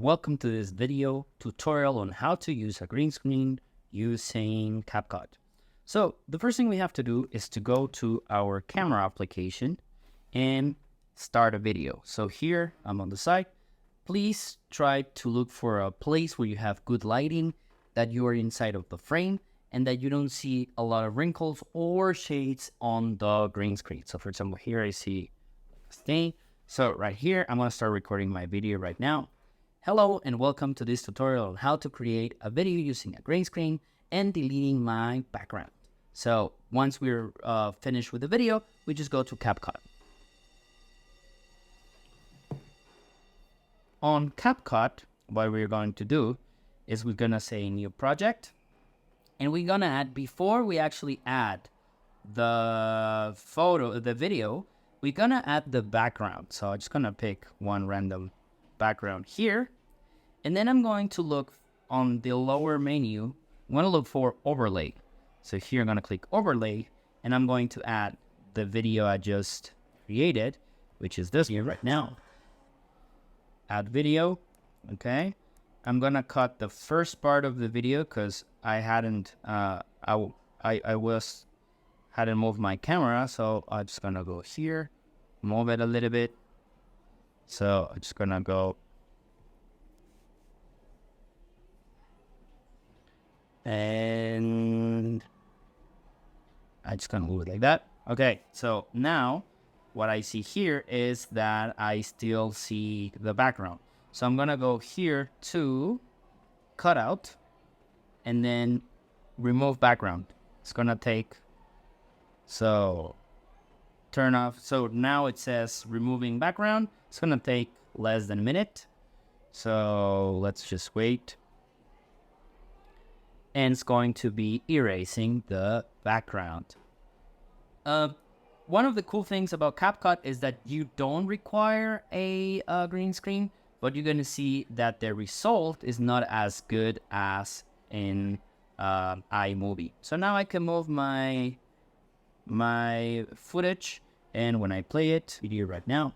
welcome to this video tutorial on how to use a green screen using CapCut. So the first thing we have to do is to go to our camera application and start a video. So here I'm on the side. Please try to look for a place where you have good lighting, that you are inside of the frame, and that you don't see a lot of wrinkles or shades on the green screen. So for example, here I see a stain. So right here, I'm going to start recording my video right now. Hello and welcome to this tutorial on how to create a video using a green screen and deleting my background. So once we're finished with the video, we just go to CapCut. On CapCut, what we're going to do is we're going to say new project, and we're going to add, before we actually add the video, we're going to add the background. So I'm just going to pick one random background here, and then I'm going to look on the lower menu. I'm going to look for overlay. So here I'm going to click overlay, and I'm going to add the video I just created, which is this here right now. Add video. Okay, I'm going to cut the first part of the video because I hadn't hadn't moved my camera, so I'm just gonna go here, move it a little bit. So I'm just gonna go and I'm just gonna move it like that. Okay, so now what I see here is that I still see the background. So I'm gonna go here to cutout and then remove background. It's gonna take, so turn off. So now it says removing background. It's gonna take less than a minute. So let's just wait. And it's going to be erasing the background. One of the cool things about CapCut is that you don't require a green screen, but you're gonna see that the result is not as good as in iMovie. So now I can move my footage, and when I play it, video right now.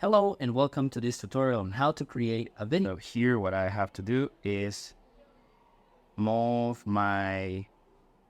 Hello and welcome to this tutorial on how to create a video. So here what I have to do is move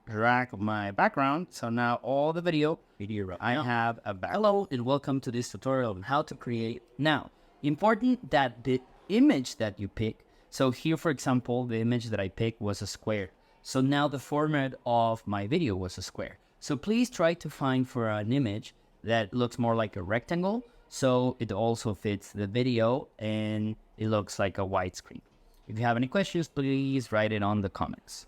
drag my background. So now all the video right I now have a background. Hello and welcome to this tutorial on how to create. Now, important that the image that you pick, so here for example, the image that I picked was a square. So now the format of my video was a square. So please try to find for an image that looks more like a rectangle, so it also fits the video and it looks like a widescreen. If you have any questions, please write it on the comments.